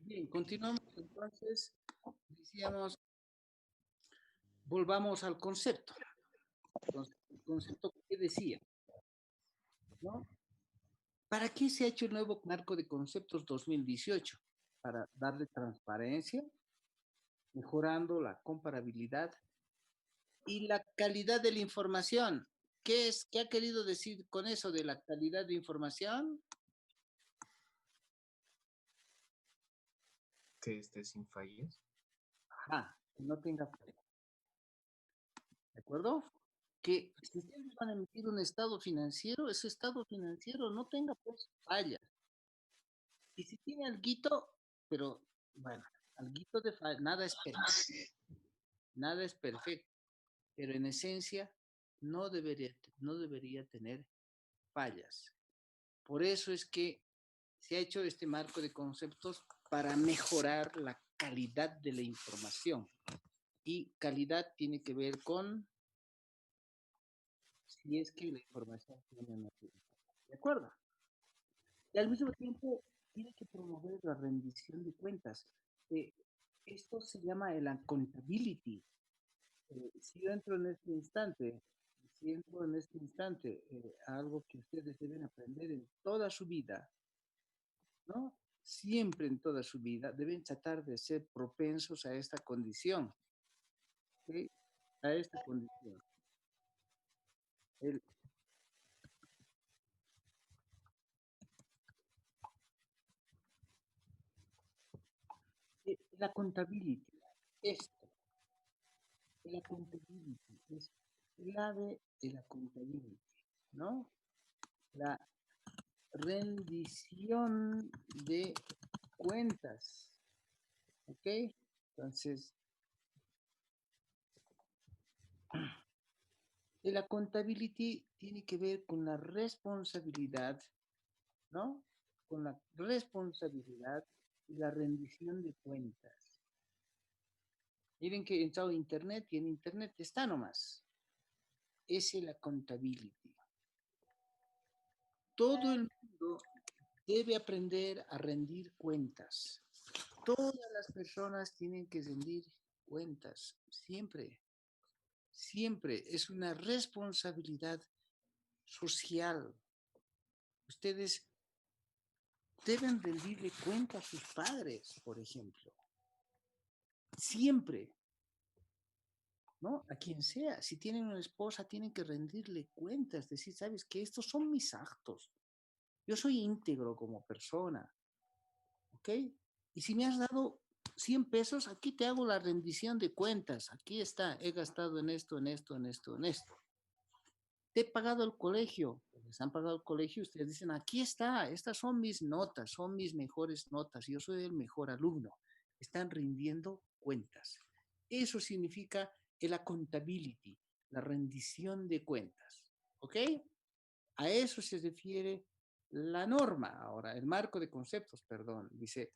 Bien, continuamos entonces. Decíamos, volvamos al concepto. Entonces, el concepto que decía, ¿no? ¿Para qué se ha hecho el nuevo marco de conceptos 2018? Para darle transparencia, mejorando la comparabilidad y la calidad de la información. ¿Qué ha querido decir con eso de la calidad de información? Que esté sin fallas. Ajá, que no tenga fallas. ¿De acuerdo? Que si ustedes van a emitir un estado financiero, ese estado financiero no tenga pues fallas. Y si tiene alguito, pero bueno, alguito de falla, nada es perfecto, pero en esencia no debería tener fallas. Por eso es que se ha hecho este marco de conceptos para mejorar la calidad de la información. Y calidad tiene que ver con si es que la información tiene una calidad. ¿De acuerdo? Y al mismo tiempo tiene que promover la rendición de cuentas. Eh, Esto se llama el accountability. Si yo entro en este instante, si entro en este instante, algo que ustedes deben aprender en toda su vida, ¿no? Siempre en toda su vida deben tratar de ser propensos a esta condición, ¿sí? A esta condición. El, la contabilidad, esto, la contabilidad es clave de la contabilidad, ¿no? La rendición de cuentas, ¿ok? Entonces, la contabilidad tiene que ver con la responsabilidad, ¿no? Con la responsabilidad y la rendición de cuentas. Miren que he entrado a internet y en internet está nomás. Esa es la contabilidad. Todo el mundo debe aprender a rendir cuentas. Todas las personas tienen que rendir cuentas, siempre, siempre. Es una responsabilidad social. Ustedes deben rendirle cuenta a sus padres, por ejemplo. Siempre, ¿no? A quien sea. Si tienen una esposa, tienen que rendirle cuentas, decir, sabes que estos son mis actos. Yo soy íntegro como persona, ¿ok? Y si me has dado 100 pesos, aquí te hago la rendición de cuentas. Aquí está, he gastado en esto, en esto, en esto, en esto. Te he pagado el colegio, les han pagado el colegio, ustedes dicen, aquí está, estas son mis notas, son mis mejores notas, yo soy el mejor alumno. Están rindiendo cuentas. Eso significa el accountability, la rendición de cuentas. ¿Ok? A eso se refiere la norma. Ahora, el marco de conceptos, perdón, dice,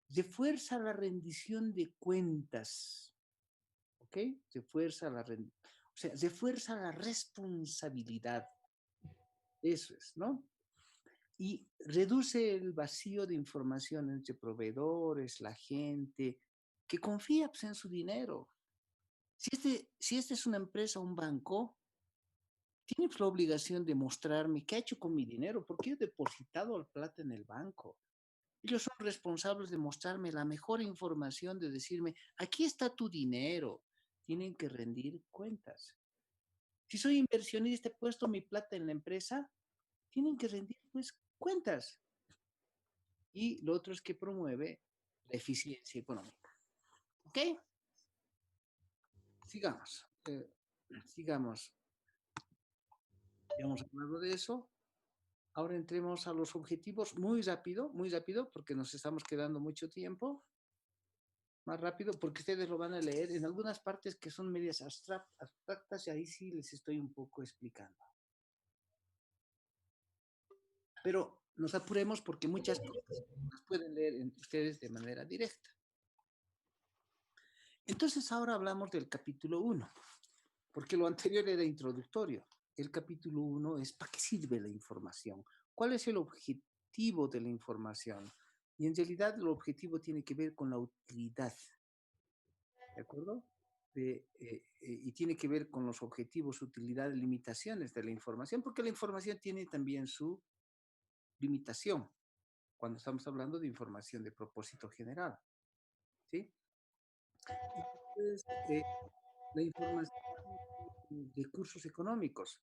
refuerza la rendición de cuentas. ¿Ok? Refuerza la rendición. O sea, refuerza la responsabilidad. Eso es, ¿no? Y reduce el vacío de información entre proveedores, la gente, que confía pues, en su dinero. Si este es una empresa, un banco, tiene pues, la obligación de mostrarme qué ha hecho con mi dinero, porque he depositado la plata en el banco. Ellos son responsables de mostrarme la mejor información, de decirme, aquí está tu dinero. Tienen que rendir cuentas. Si soy inversionista, he puesto mi plata en la empresa, tienen que rendir pues cuentas. Y lo otro es que promueve la eficiencia económica. ¿Ok? Sigamos. Sigamos. Ya hemos hablado de eso. Ahora entremos a los objetivos muy rápido, porque nos estamos quedando mucho tiempo. Más rápido, porque ustedes lo van a leer en algunas partes que son medias abstractas y ahí sí les estoy un poco explicando. Pero nos apuremos porque muchas cosas las pueden leer ustedes de manera directa. Entonces ahora hablamos del capítulo 1, porque lo anterior era introductorio. El capítulo 1 es ¿para qué sirve la información? ¿Cuál es el objetivo de la información? Y en realidad el objetivo tiene que ver con la utilidad, ¿de acuerdo? Y tiene que ver con los objetivos, utilidad, limitaciones de la información, porque la información tiene también su limitación cuando estamos hablando de información de propósito general, ¿sí? Entonces, la información, recursos económicos.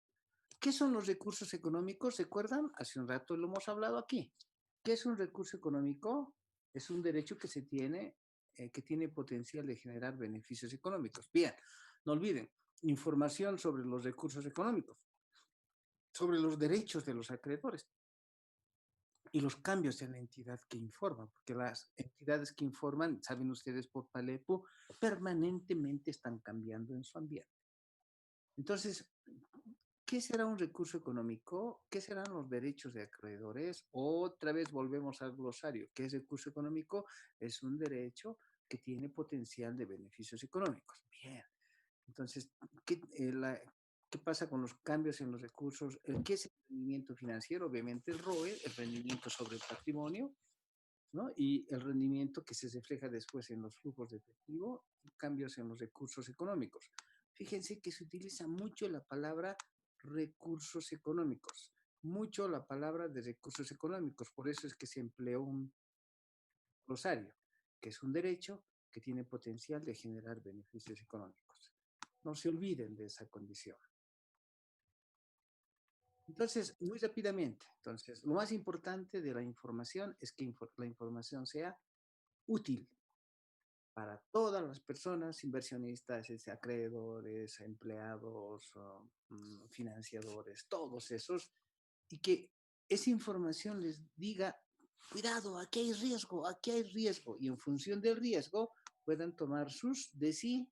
¿Qué son los recursos económicos? ¿Recuerdan? Hace un rato lo hemos hablado aquí. ¿Qué es un recurso económico? Es un derecho que tiene potencial de generar beneficios económicos. Bien, no olviden, información sobre los recursos económicos, sobre los derechos de los acreedores y los cambios en la entidad que informa, porque las entidades que informan, saben ustedes por Palepu, permanentemente están cambiando en su ambiente. Entonces, ¿qué será un recurso económico? ¿Qué serán los derechos de acreedores? Otra vez volvemos al glosario. ¿Qué es recurso económico? Es un derecho que tiene potencial de beneficios económicos. Bien. Entonces, ¿qué pasa con los cambios en los recursos? ¿Qué es el rendimiento financiero? Obviamente el ROE, el rendimiento sobre el patrimonio, ¿no? Y el rendimiento que se refleja después en los flujos de efectivo y cambios en los recursos económicos. Fíjense que se utiliza mucho la palabra recursos económicos, mucho la palabra de recursos económicos, por eso es que se empleó un glosario, que es un derecho que tiene potencial de generar beneficios económicos. No se olviden de esa condición. Entonces, muy rápidamente, entonces, lo más importante de la información es que la información sea útil para todas las personas, inversionistas, acreedores, empleados, financiadores, todos esos, y que esa información les diga, cuidado, aquí hay riesgo, y en función del riesgo puedan tomar sus decisiones,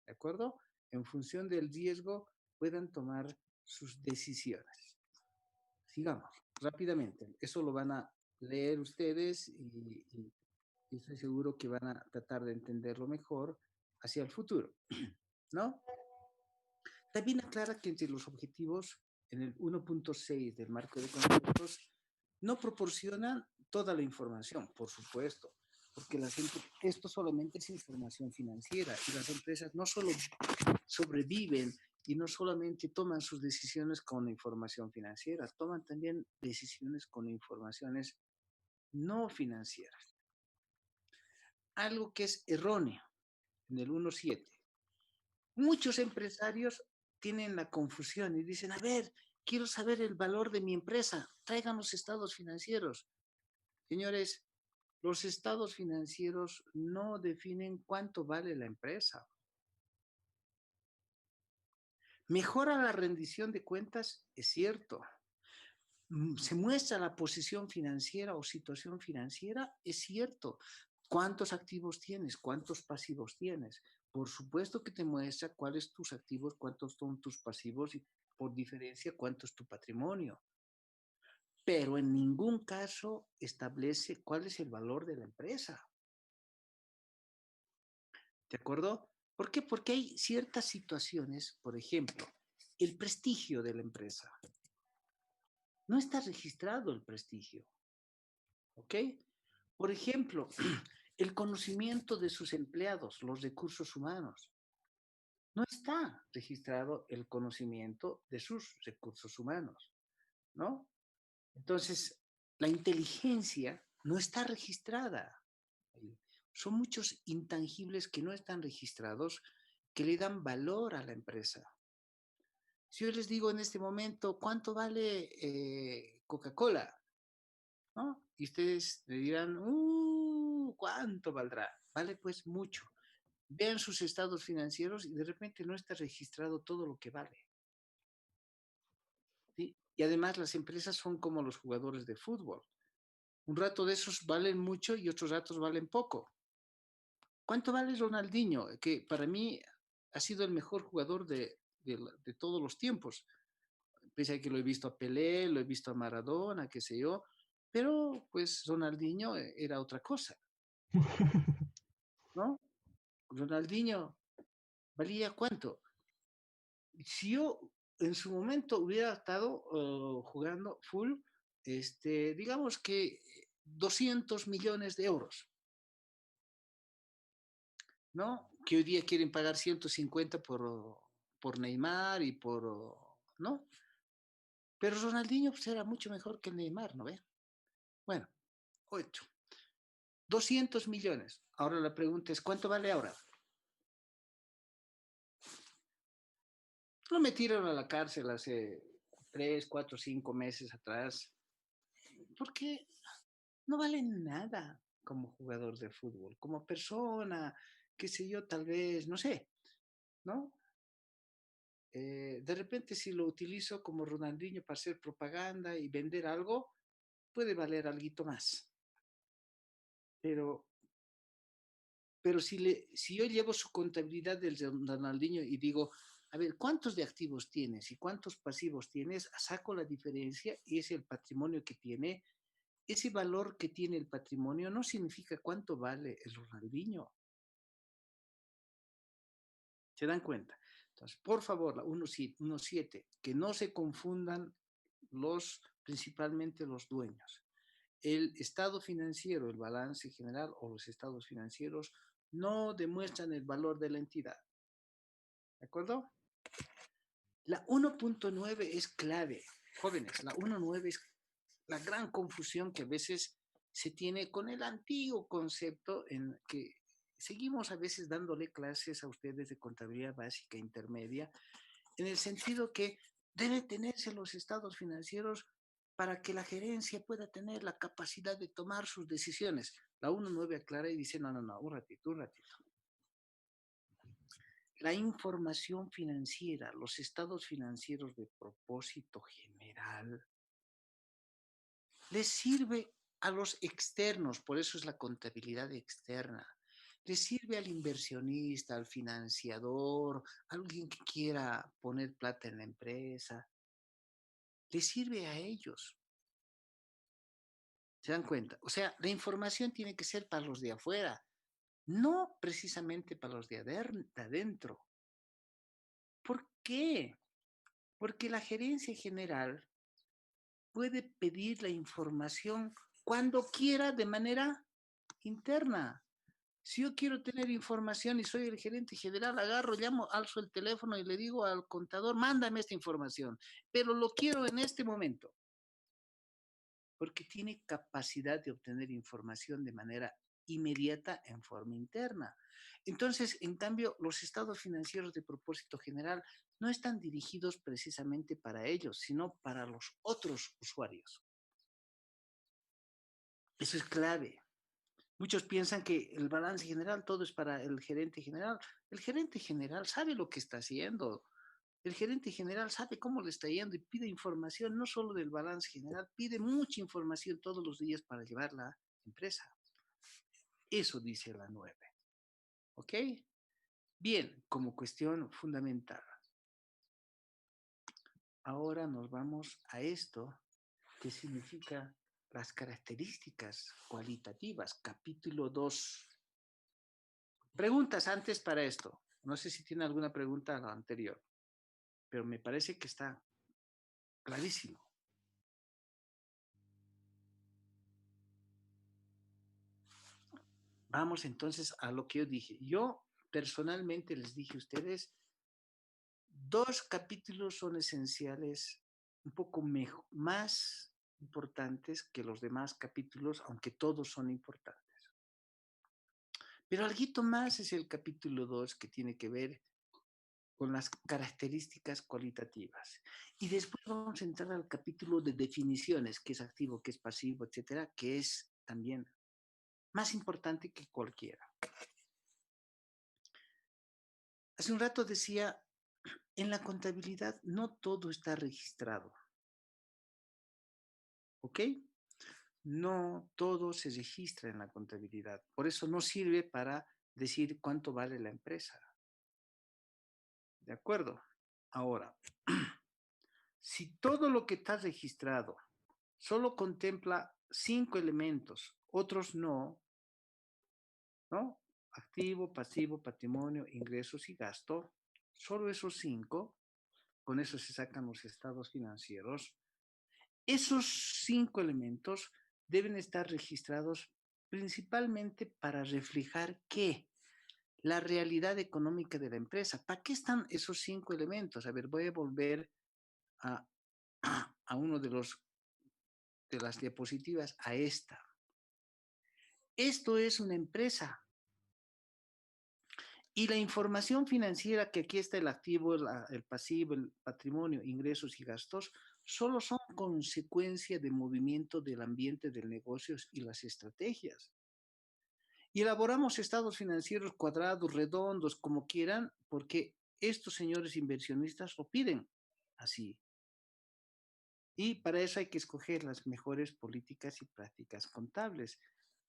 ¿de acuerdo? En función del riesgo puedan tomar sus decisiones. Sigamos rápidamente, eso lo van a leer ustedes y estoy seguro que van a tratar de entenderlo mejor hacia el futuro, ¿no? También aclara que entre los objetivos en el 1.6 del marco de conceptos no proporcionan toda la información, por supuesto, porque esto solamente es información financiera y las empresas no solo sobreviven y no solamente toman sus decisiones con información financiera, toman también decisiones con informaciones no financieras. Algo que es erróneo en el 1.7. Muchos empresarios tienen la confusión y dicen, a ver, quiero saber el valor de mi empresa, traigan los estados financieros. Señores, los estados financieros no definen cuánto vale la empresa. Mejora la rendición de cuentas, es cierto. Se muestra la posición financiera o situación financiera, es cierto. ¿Cuántos activos tienes? ¿Cuántos pasivos tienes? Por supuesto que te muestra cuáles tus activos, cuántos son tus pasivos y por diferencia cuánto es tu patrimonio. Pero en ningún caso establece cuál es el valor de la empresa. ¿De acuerdo? ¿Por qué? Porque hay ciertas situaciones, por ejemplo, el prestigio de la empresa. No está registrado el prestigio. ¿Ok? Por ejemplo, el conocimiento de sus empleados, los recursos humanos. No está registrado el conocimiento de sus recursos humanos, ¿no? Entonces, la inteligencia no está registrada. Son muchos intangibles que no están registrados que le dan valor a la empresa. Si yo les digo en este momento, ¿cuánto vale Coca-Cola? ¿No? Y ustedes le dirán, ¿cuánto valdrá? Vale pues mucho. Vean sus estados financieros y de repente no está registrado todo lo que vale. ¿Sí? Y además las empresas son como los jugadores de fútbol. Un rato de esos valen mucho y otros ratos valen poco. ¿Cuánto vale Ronaldinho? Que para mí ha sido el mejor jugador de todos los tiempos. Pese a que lo he visto a Pelé, lo he visto a Maradona, qué sé yo, pero pues Ronaldinho era otra cosa, ¿no? Ronaldinho valía cuánto. Si yo en su momento hubiera estado jugando full, digamos que 200 millones de euros, ¿no? Que hoy día quieren pagar 150 por Neymar y ¿no? Pero Ronaldinho pues, era mucho mejor que Neymar, ¿no ve? Bueno, 8. 200 millones. Ahora la pregunta es, ¿cuánto vale ahora? Lo metieron a la cárcel hace 3, 4, 5 meses atrás, porque no vale nada como jugador de fútbol, como persona, qué sé yo, tal vez, no sé, ¿no? De repente si lo utilizo como Ronaldinho para hacer propaganda y vender algo, puede valer algo más. Pero, pero si yo llevo su contabilidad del Ronaldinho y digo, a ver, ¿cuántos de activos tienes y cuántos pasivos tienes? Saco la diferencia y es el patrimonio que tiene. Ese valor que tiene el patrimonio no significa cuánto vale el Ronaldinho. ¿Se dan cuenta? Entonces, por favor, la 1.7, que no se confundan principalmente los dueños. El estado financiero, el balance general o los estados financieros no demuestran el valor de la entidad. ¿De acuerdo? La 1.9 es clave. Jóvenes, la 1.9 es la gran confusión que a veces se tiene con el antiguo concepto en que seguimos a veces dándole clases a ustedes de contabilidad básica e intermedia, en el sentido que debe tenerse los estados financieros para que la gerencia pueda tener la capacidad de tomar sus decisiones. La 1.9 aclara y dice, no, no, no, un ratito, un ratito. La información financiera, los estados financieros de propósito general, les sirve a los externos, por eso es la contabilidad externa. Les sirve al inversionista, al financiador, a alguien que quiera poner plata en la empresa. Les sirve a ellos. ¿Se dan cuenta? O sea, la información tiene que ser para los de afuera, no precisamente para los de adentro. ¿Por qué? Porque la gerencia general puede pedir la información cuando quiera de manera interna. Si yo quiero tener información y soy el gerente general, agarro, llamo, alzo el teléfono y le digo al contador, mándame esta información, pero lo quiero en este momento, porque tiene capacidad de obtener información de manera inmediata en forma interna. Entonces, en cambio, los estados financieros de propósito general no están dirigidos precisamente para ellos, sino para los otros usuarios. Eso es clave. Muchos piensan que el balance general todo es para el gerente general. El gerente general sabe lo que está haciendo. El gerente general sabe cómo le está yendo y pide información, no solo del balance general, pide mucha información todos los días para llevar la empresa. Eso dice la 9. ¿Ok? Bien, como cuestión fundamental. Ahora nos vamos a esto que significa las características cualitativas, capítulo 2. Preguntas antes para esto. No sé si tiene alguna pregunta a la anterior, pero me parece que está clarísimo. Vamos entonces a lo que yo dije. Yo personalmente les dije a ustedes, 2 capítulos son esenciales, un poco más importantes que los demás capítulos, aunque todos son importantes. Pero algo más es el capítulo 2 que tiene que ver con las características cualitativas. Y después vamos a entrar al capítulo de definiciones, qué es activo, qué es pasivo, etcétera, que es también más importante que cualquiera. Hace un rato decía, en la contabilidad no todo está registrado. ¿Ok? No todo se registra en la contabilidad. Por eso no sirve para decir cuánto vale la empresa. ¿De acuerdo? Ahora, si todo lo que está registrado solo contempla 5 elementos, otros no, ¿no? Activo, pasivo, patrimonio, ingresos y gasto, solo esos 5, con eso se sacan los estados financieros. Esos 5 elementos deben estar registrados principalmente para reflejar qué, la realidad económica de la empresa. ¿Para qué están esos 5 elementos? A ver, voy a volver a, a uno de las diapositivas, a esta. Esto es una empresa. Y la información financiera, que aquí está el activo, el pasivo, el patrimonio, ingresos y gastos, solo son consecuencia de movimiento del ambiente del negocio y las estrategias. Y elaboramos estados financieros cuadrados, redondos, como quieran, porque estos señores inversionistas lo piden así. Y para eso hay que escoger las mejores políticas y prácticas contables.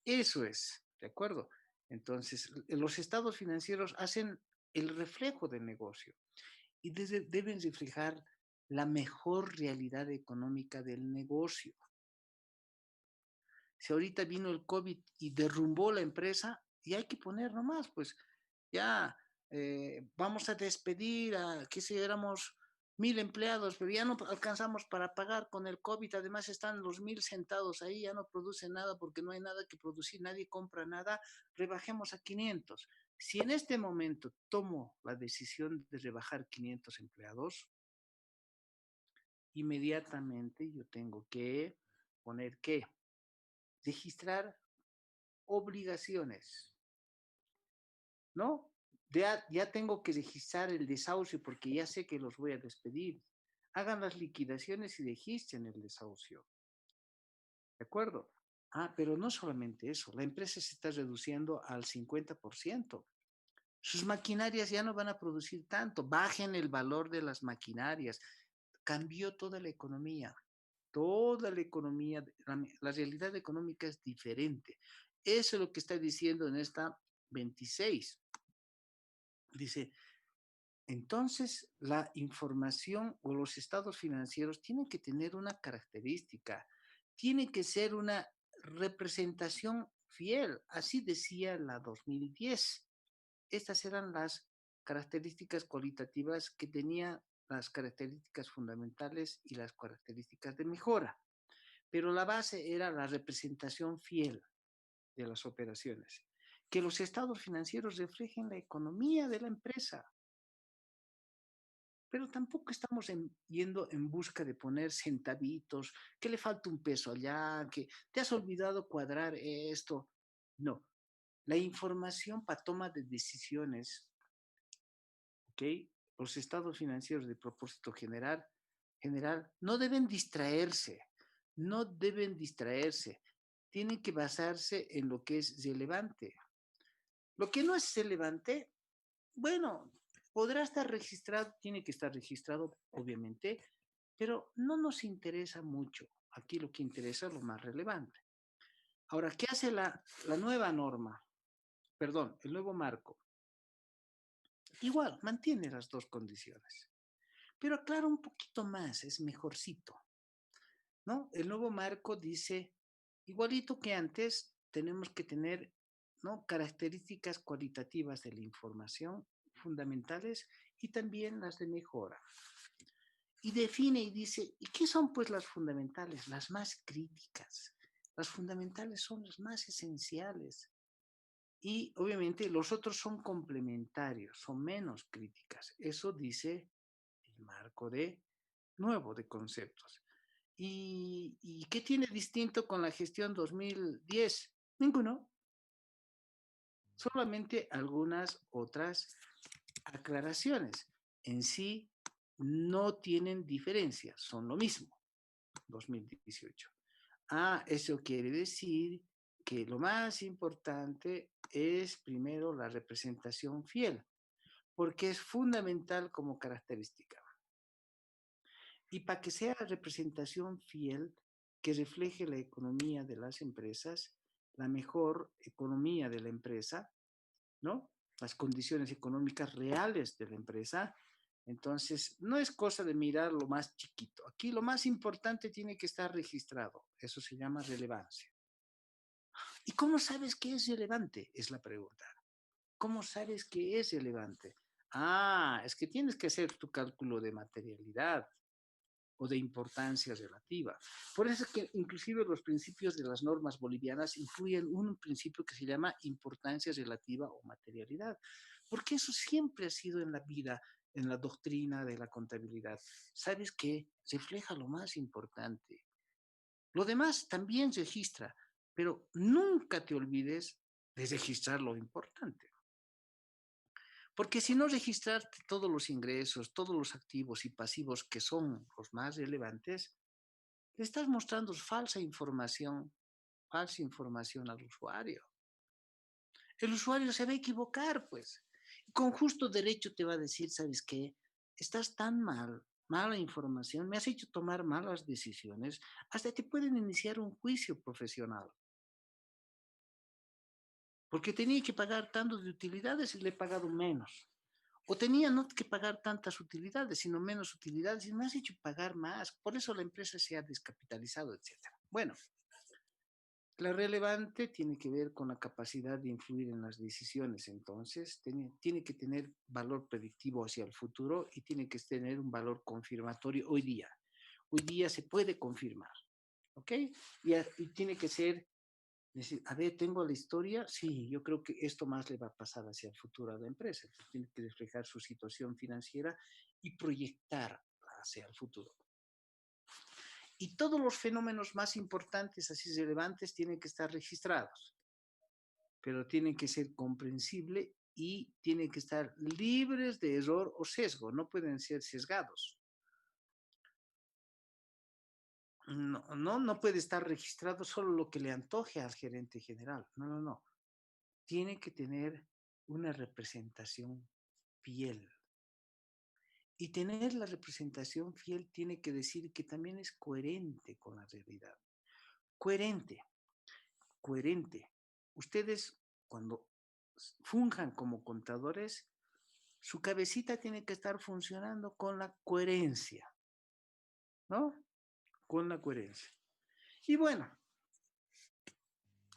Eso es, ¿de acuerdo? Entonces, los estados financieros hacen el reflejo del negocio y deben reflejar la mejor realidad económica del negocio. Si ahorita vino el COVID y derrumbó la empresa, y hay que poner nomás, pues ya vamos a despedir a, qué sé, éramos 1.000 empleados, pero ya no alcanzamos para pagar con el COVID, además están los 1.000 sentados ahí, ya no producen nada porque no hay nada que producir, nadie compra nada, rebajemos a 500. Si en este momento tomo la decisión de rebajar 500 empleados, inmediatamente yo tengo que poner que registrar obligaciones, ¿no? Ya tengo que registrar el desahucio porque ya sé que los voy a despedir. Hagan las liquidaciones y registren el desahucio. ¿De acuerdo? Ah, pero no solamente eso, la empresa se está reduciendo al 50%. Sus maquinarias ya no van a producir tanto, bajen el valor de las maquinarias. Cambió toda la economía. Toda la economía, la realidad económica es diferente. Eso es lo que está diciendo en esta 26. Dice, entonces la información o los estados financieros tienen que tener una característica, tiene que ser una representación fiel, así decía la 2010. Estas eran las características cualitativas que tenía las características fundamentales y las características de mejora, pero la base era la representación fiel de las operaciones, que los estados financieros reflejen la economía de la empresa, pero tampoco estamos yendo en busca de poner centavitos, que le falta un peso allá, que te has olvidado cuadrar esto. No, la información para toma de decisiones, ¿ok? Los estados financieros de propósito general no deben distraerse, no deben distraerse, tienen que basarse en lo que es relevante. Lo que no es relevante, bueno, podrá estar registrado, tiene que estar registrado, obviamente, pero no nos interesa mucho. Aquí lo que interesa es lo más relevante. Ahora, ¿qué hace la nueva norma? Perdón, el nuevo marco. Igual, mantiene las dos condiciones, pero aclara un poquito más, es mejorcito, ¿no? El nuevo marco dice, igualito que antes, tenemos que tener, ¿no?, características cualitativas de la información fundamentales y también las de mejora. Y define y dice, ¿y qué son pues las fundamentales? Las más críticas. Las fundamentales son las más esenciales. Y obviamente los otros son complementarios, son menos críticas. Eso dice el marco de nuevo de conceptos. ¿Y qué tiene distinto con la gestión 2010? Ninguno. Solamente algunas otras aclaraciones. En sí no tienen diferencia, son lo mismo. 2018. Ah, eso quiere decir que lo más importante es primero la representación fiel, porque es fundamental como característica. Y para que sea representación fiel, que refleje la economía de las empresas, la mejor economía de la empresa, ¿no? Las condiciones económicas reales de la empresa. Entonces, no es cosa de mirar lo más chiquito. Aquí lo más importante tiene que estar registrado. Eso se llama relevancia. ¿Y cómo sabes que es relevante? Es la pregunta. ¿Cómo sabes que es relevante? Ah, es que tienes que hacer tu cálculo de materialidad. o de importancia relativa. Por eso es que inclusive los principios de las normas bolivianas incluyen un principio que se llama importancia relativa o materialidad, porque eso siempre ha sido en la vida, en la doctrina de la contabilidad. ¿Sabes qué? Refleja lo más importante. Lo demás también registra, pero nunca te olvides de registrar lo importante. Porque si no registraste todos los ingresos, todos los activos y pasivos que son los más relevantes, le estás mostrando falsa información al usuario. El usuario se va a equivocar, pues. Con justo derecho te va a decir, ¿sabes qué? Estás tan mal, mala información, me has hecho tomar malas decisiones, hasta te pueden iniciar un juicio profesional. Porque tenía que pagar tanto de utilidades y le he pagado menos. O tenía no que pagar tantas utilidades, sino menos utilidades, y me has hecho pagar más. Por eso la empresa se ha descapitalizado, etcétera. Bueno, la relevante tiene que ver con la capacidad de influir en las decisiones, entonces tiene que tener valor predictivo hacia el futuro y tiene que tener un valor confirmatorio hoy día. Hoy día se puede confirmar, ¿ok? Y tiene que ser, decir, a ver, tengo la historia, sí, yo creo que esto más le va a pasar hacia el futuro a la empresa. Entonces, tiene que reflejar su situación financiera y proyectar hacia el futuro. Y todos los fenómenos más importantes, así relevantes, tienen que estar registrados, pero tienen que ser comprensibles y tienen que estar libres de error o sesgo, no pueden ser sesgados. No puede estar registrado solo lo que le antoje al gerente general. No. Tiene que tener una representación fiel. Y tener la representación fiel tiene que decir que también es coherente con la realidad. Coherente, coherente. Ustedes, cuando funjan como contadores, su cabecita tiene que estar funcionando con la coherencia, ¿no? Con la coherencia. Y bueno,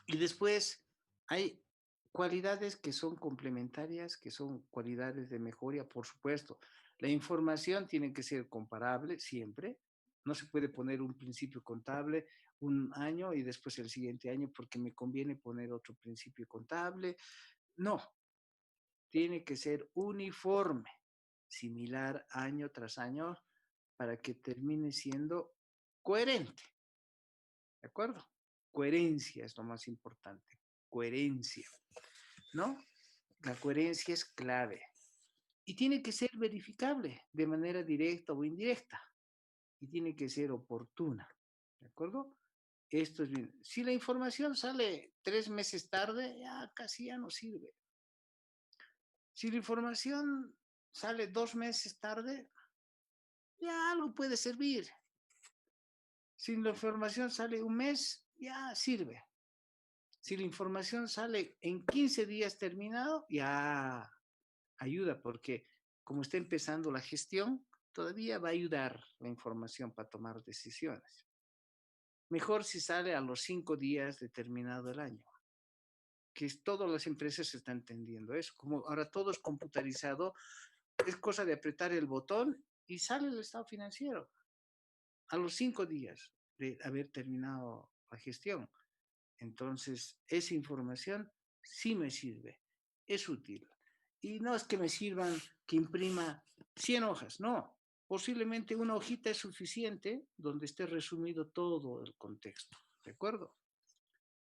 y después hay cualidades que son complementarias, que son cualidades de mejoría, por supuesto. La información tiene que ser comparable siempre. No se puede poner un principio contable un año y después el siguiente año porque me conviene poner otro principio contable. No, tiene que ser uniforme, similar año tras año para que termine siendo coherente. ¿De acuerdo? Coherencia es lo más importante. Coherencia, ¿no? La coherencia es clave. Y tiene que ser verificable de manera directa o indirecta. Y tiene que ser oportuna. ¿De acuerdo? Esto es bien. Si la información sale 3 meses tarde, ya casi ya no sirve. Si la información sale 2 meses tarde, ya algo puede servir. Si la información sale un mes, ya sirve. Si la información sale en 15 días terminado, ya ayuda, porque como está empezando la gestión, todavía va a ayudar la información para tomar decisiones. Mejor si sale a los 5 días de terminado el año, que todas las empresas están entendiendo eso. Como ahora todo es computarizado, es cosa de apretar el botón y sale el estado financiero a los 5 días de haber terminado la gestión. Entonces, esa información sí me sirve, es útil. Y no es que me sirvan que imprima 100 hojas, no. Posiblemente una hojita es suficiente donde esté resumido todo el contexto, ¿de acuerdo?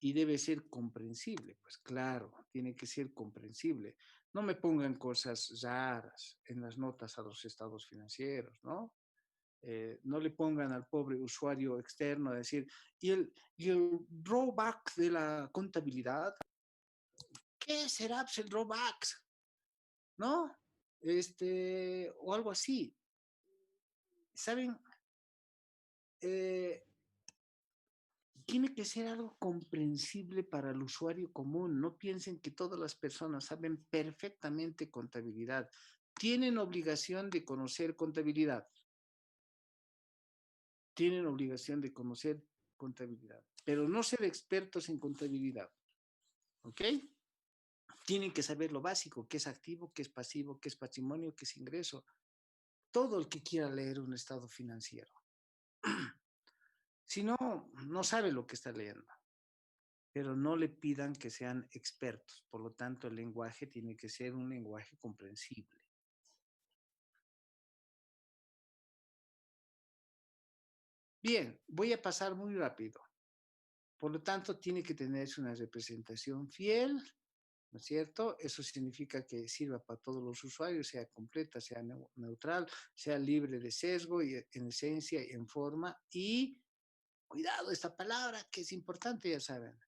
Y debe ser comprensible, pues claro, tiene que ser comprensible. No me pongan cosas raras en las notas a los estados financieros, ¿no? No le pongan al pobre usuario externo a decir, y el drawback de la contabilidad, ¿qué será pues, el drawback? ¿No? O algo así. ¿Saben? Eh, Tiene que ser algo comprensible para el usuario común. No piensen que todas las personas saben perfectamente contabilidad. Tienen obligación de conocer contabilidad. Tienen obligación de conocer contabilidad, pero no ser expertos en contabilidad. ¿Ok? Tienen que saber lo básico, qué es activo, qué es pasivo, qué es patrimonio, qué es ingreso. Todo el que quiera leer un estado financiero. Si no, no sabe lo que está leyendo, pero no le pidan que sean expertos. Por lo tanto, el lenguaje tiene que ser un lenguaje comprensible. Bien, voy a pasar muy rápido. Por lo tanto, tiene que tenerse una representación fiel, ¿no es cierto? Eso significa que sirva para todos los usuarios, sea completa, sea neutral, sea libre de sesgo y en esencia y en forma. Y cuidado, esta palabra que es importante, ya saben,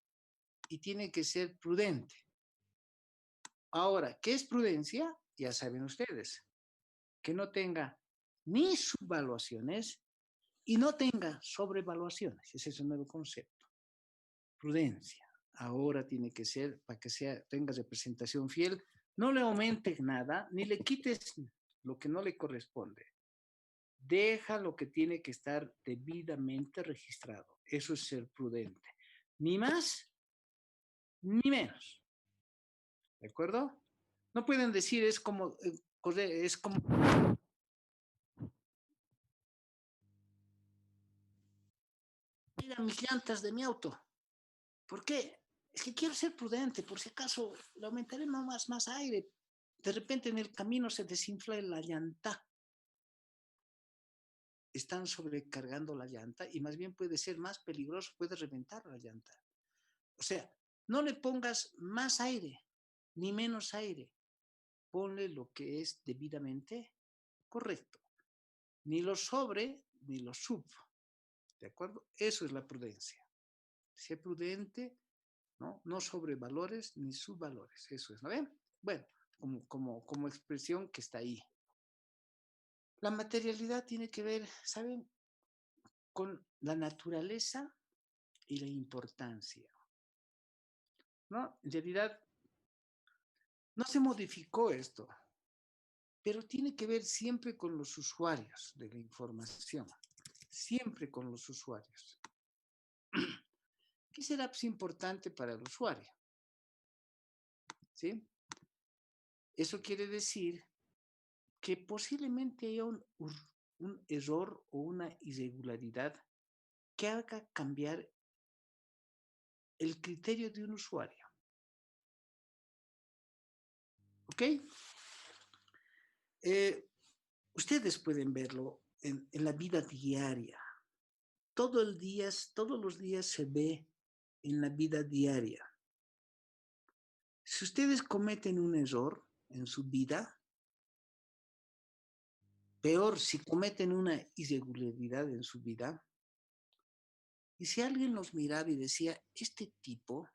y tiene que ser prudente. Ahora, ¿qué es prudencia? Ya saben ustedes, que no tenga ni subvaluaciones y no tenga sobrevaluaciones. Ese es un nuevo concepto. Prudencia. Ahora tiene que ser, para que sea, tenga representación fiel, no le aumentes nada, ni le quites lo que no le corresponde. Deja lo que tiene que estar debidamente registrado. Eso es ser prudente. Ni más, ni menos. ¿De acuerdo? No pueden decir es como mira mis llantas de mi auto. ¿Por qué? Es que quiero ser prudente, por si acaso le aumentaré más aire. De repente en el camino se desinfla la llanta. Están sobrecargando la llanta y más bien puede ser más peligroso, puede reventar la llanta. O sea, no le pongas más aire ni menos aire. Ponle lo que es debidamente correcto. Ni lo sobre ni lo sub. ¿De acuerdo? Eso es la prudencia. Sé prudente, ¿no? No sobre valores ni subvalores. Eso es, ¿no ven? Bueno, como expresión que está ahí. La materialidad tiene que ver, ¿saben? Con la naturaleza y la importancia, ¿no? En realidad, no se modificó esto, pero tiene que ver siempre con los usuarios de la información, siempre con los usuarios. ¿Qué será pues, importante para el usuario? ¿Sí? Eso quiere decir que posiblemente haya un error o una irregularidad que haga cambiar el criterio de un usuario. ¿Ok? Ustedes pueden verlo en la vida diaria. Todos los días se ve en la vida diaria. Si ustedes cometen un error en su vida, peor si cometen una irregularidad en su vida, y si alguien los miraba y decía, este tipo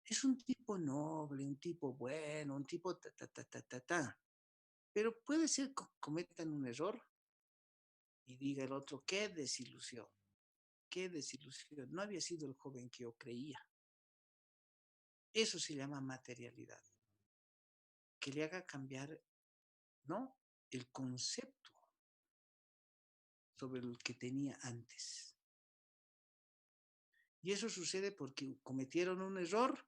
es un tipo noble, un tipo bueno, un tipo ta, ta, ta, ta, ta, ta, pero puede ser que cometan un error y diga el otro, qué desilusión, no había sido el joven que yo creía. Eso se llama materialidad, que le haga cambiar, ¿no? El concepto sobre el que tenía antes. Y eso sucede porque cometieron un error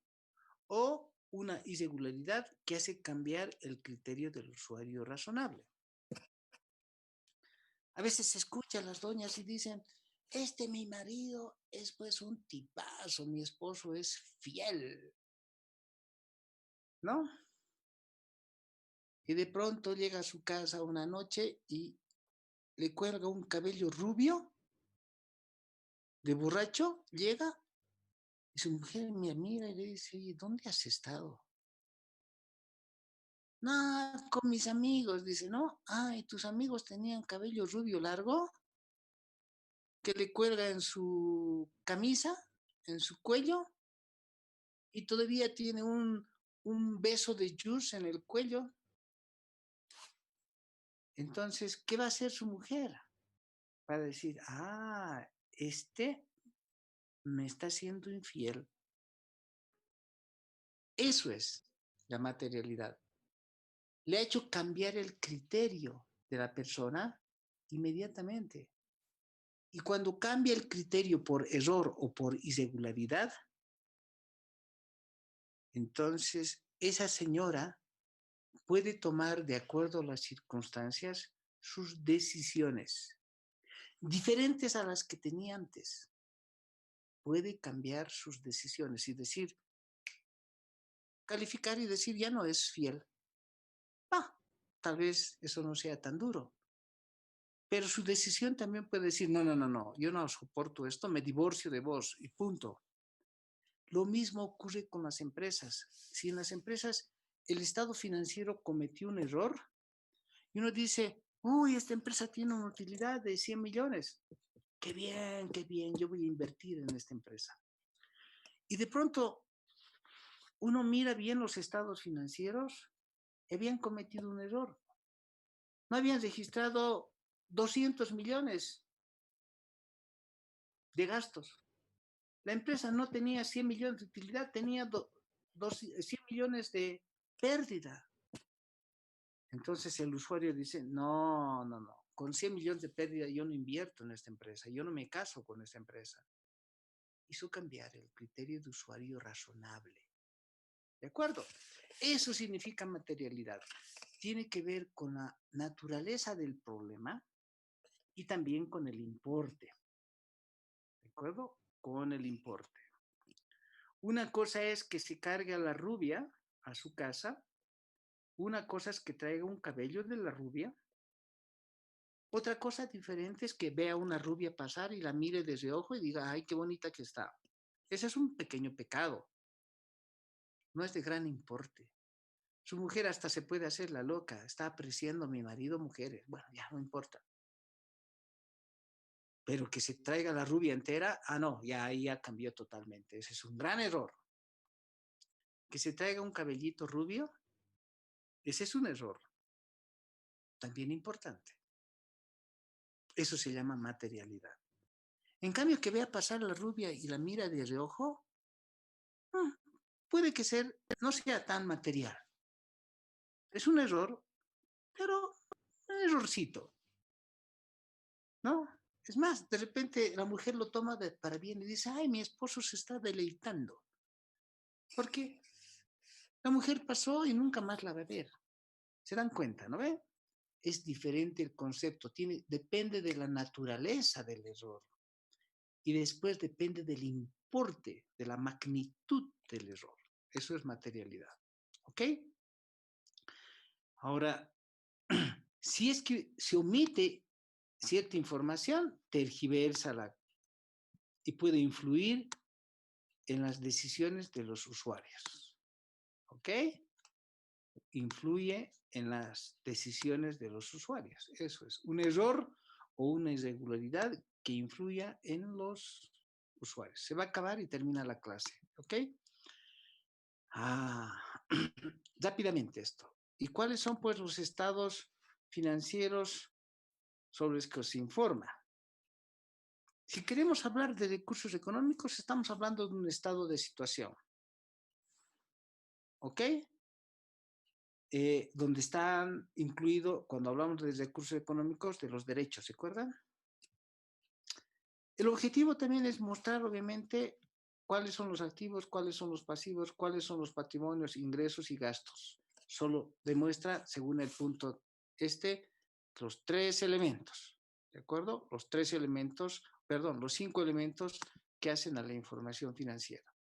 o una irregularidad que hace cambiar el criterio del usuario razonable. A veces se escucha a las doñas y dicen, mi marido es pues un tipazo, mi esposo es fiel, ¿no? Y de pronto llega a su casa una noche y le cuelga un cabello rubio de borracho, llega y su mujer me mira y le dice, oye, ¿dónde has estado? No, con mis amigos, dice, ¿no? Ay, tus amigos tenían cabello rubio largo que le cuelga en su camisa, en su cuello, y todavía tiene un beso de juice en el cuello. Entonces, ¿qué va a hacer su mujer? Va a decir, me está siendo infiel. Eso es la materialidad. Le ha hecho cambiar el criterio de la persona inmediatamente. Y cuando cambia el criterio por error o por irregularidad, entonces esa señora puede tomar de acuerdo a las circunstancias sus decisiones. diferentes a las que tenía antes. Puede cambiar sus decisiones y decir, calificar y decir, ya no es fiel. Tal vez eso no sea tan duro. Pero su decisión también puede decir, no, no, no, no, yo no soporto esto, me divorcio de vos y punto. Lo mismo ocurre con las empresas. Si en las empresas el estado financiero cometió un error y uno dice, uy, esta empresa tiene una utilidad de 100 millones. Qué bien, yo voy a invertir en esta empresa. Y de pronto uno mira bien los estados financieros y habían cometido un error. No habían registrado 200 millones de gastos. La empresa no tenía 100 millones de utilidad, tenía 100 millones de pérdida. Entonces el usuario dice, no, no, no, con 100 millones de pérdida yo no invierto en esta empresa, yo no me caso con esta empresa. Hizo cambiar el criterio de usuario razonable. ¿De acuerdo? Eso significa materialidad. Tiene que ver con la naturaleza del problema y también con el importe. ¿De acuerdo? Con el importe. Una cosa es que se cargue a la rubia a su casa. Una cosa es que traiga un cabello de la rubia. Otra cosa diferente es que vea una rubia pasar y la mire de reojo y diga, ay, qué bonita que está. Ese es un pequeño pecado. No es de gran importe. Su mujer hasta se puede hacer la loca. Está apreciando a mi marido mujeres. Bueno, ya no importa. Pero que se traiga la rubia entera, no, ya ahí ya cambió totalmente. Ese es un gran error. Que se traiga un cabellito rubio, ese es un error. También importante. Eso se llama materialidad. En cambio, que vea pasar la rubia y la mira de reojo, puede que no sea tan material. Es un error, pero un errorcito, ¿no? Es más, de repente la mujer lo toma para bien y dice, ay, mi esposo se está deleitando. Porque la mujer pasó y nunca más la va a ver. ¿Se dan cuenta, no ve? Es diferente el concepto, depende de la naturaleza del error y después depende del importe, de la magnitud del error. Eso es materialidad. ¿Ok? Ahora, si es que se omite cierta información, tergiversa y puede influir en las decisiones de los usuarios. ¿Ok? Influye en las decisiones de los usuarios. Eso es un error o una irregularidad que influya en los usuarios. Se va a acabar y termina la clase. ¿Ok? Rápidamente esto. ¿Y cuáles son pues los estados financieros sobre los que se informa? Si queremos hablar de recursos económicos, estamos hablando de un estado de situación. ¿Ok? Donde están incluidos, cuando hablamos de recursos económicos, de los derechos, ¿se acuerdan? El objetivo también es mostrar, obviamente, cuáles son los activos, cuáles son los pasivos, cuáles son los patrimonios, ingresos y gastos. Solo demuestra, según el punto los tres elementos, ¿de acuerdo? Los 5 elementos que hacen a la información financiera.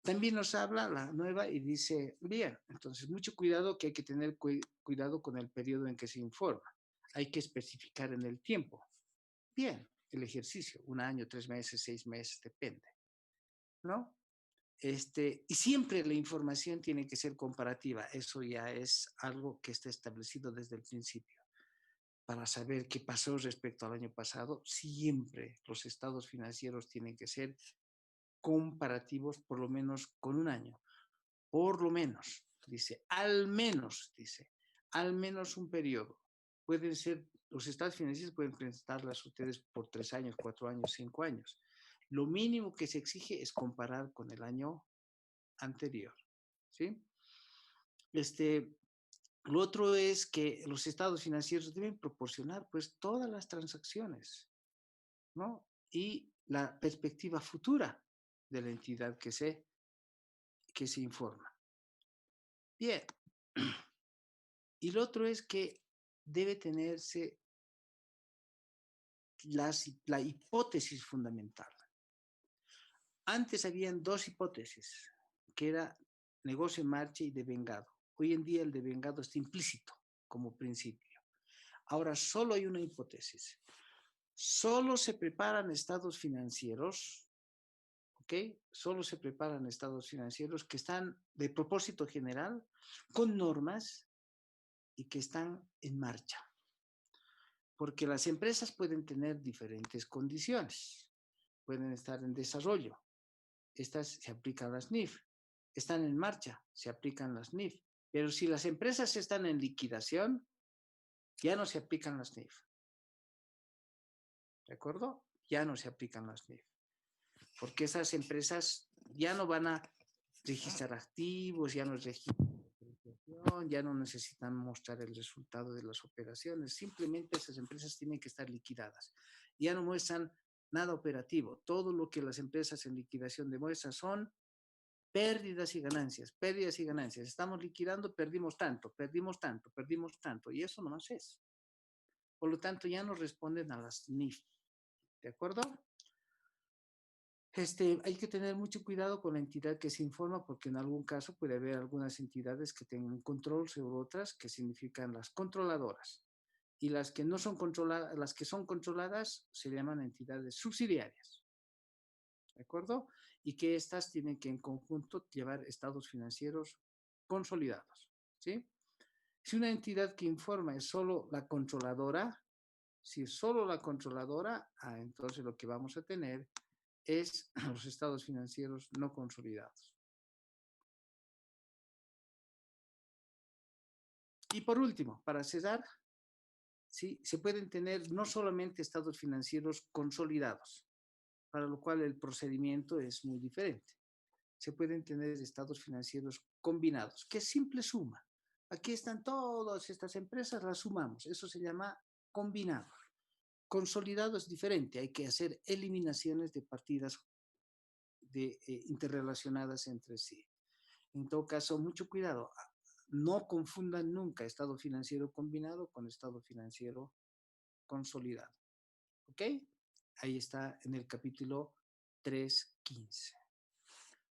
También nos habla la nueva y dice, bien, entonces mucho cuidado que hay que tener cuidado con el periodo en que se informa. Hay que especificar en el tiempo. Bien, el ejercicio, 1 año, 3 meses, 6 meses, depende, ¿no? Y siempre la información tiene que ser comparativa. Eso ya es algo que está establecido desde el principio. Para saber qué pasó respecto al año pasado, siempre los estados financieros tienen que ser comparativos por lo menos con 1 año. Por lo menos, al menos un periodo. Pueden ser, los estados financieros pueden presentarlas ustedes por 3 años, 4 años, 5 años. Lo mínimo que se exige es comparar con el año anterior, ¿sí? Lo otro es que los estados financieros deben proporcionar, pues, todas las transacciones, ¿no? Y la perspectiva futura de la entidad que se informa. Bien. Y lo otro es que debe tenerse la hipótesis fundamental. Antes habían dos hipótesis, que era negocio en marcha y devengado. Hoy en día el devengado está implícito como principio. Ahora solo hay una hipótesis. Solo se preparan estados financieros, ¿ok? Solo se preparan estados financieros que están de propósito general, con normas y que están en marcha. Porque las empresas pueden tener diferentes condiciones, pueden estar en desarrollo. Estas se aplican las NIF. Están en marcha, se aplican las NIF. Pero si las empresas están en liquidación, ya no se aplican las NIF. ¿De acuerdo? Ya no se aplican las NIF. Porque esas empresas ya no van a registrar activos, ya no registran, ya no necesitan mostrar el resultado de las operaciones. Simplemente esas empresas tienen que estar liquidadas. Ya no muestran nada operativo. Todo lo que las empresas en liquidación demuestran son pérdidas y ganancias, pérdidas y ganancias. Estamos liquidando, perdimos tanto, perdimos tanto, perdimos tanto. Y eso nomás es. Por lo tanto, ya no responden a las NIF. ¿De acuerdo? Hay que tener mucho cuidado con la entidad que se informa porque en algún caso puede haber algunas entidades que tengan control sobre otras, que significan las controladoras. Y las que no son controladas, las que son controladas se llaman entidades subsidiarias. ¿De acuerdo? Y que estas tienen que en conjunto llevar estados financieros consolidados. ¿Sí? Si una entidad que informa es solo la controladora, si es solo la controladora, entonces lo que vamos a tener es los estados financieros no consolidados. Y por último, para cerrar, ¿sí? Se pueden tener no solamente estados financieros consolidados, para lo cual el procedimiento es muy diferente. Se pueden tener estados financieros combinados, que es simple suma. Aquí están todas estas empresas, las sumamos. Eso se llama combinado. Consolidado es diferente, hay que hacer eliminaciones de partidas interrelacionadas entre sí. En todo caso, mucho cuidado. No confundan nunca estado financiero combinado con estado financiero consolidado. ¿Ok? Ahí está en el capítulo 3.15.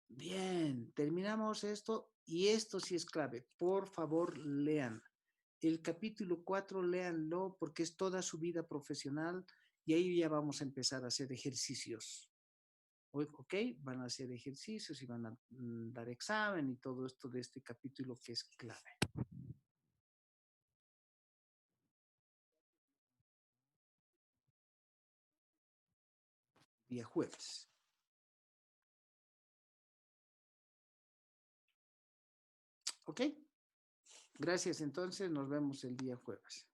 Bien, terminamos esto y esto sí es clave. Por favor, lean. El capítulo 4, léanlo porque es toda su vida profesional y ahí ya vamos a empezar a hacer ejercicios. ¿Ok? Van a hacer ejercicios y van a dar examen y todo esto de este capítulo que es clave. Día jueves. ¿Ok? Gracias, entonces nos vemos el día jueves.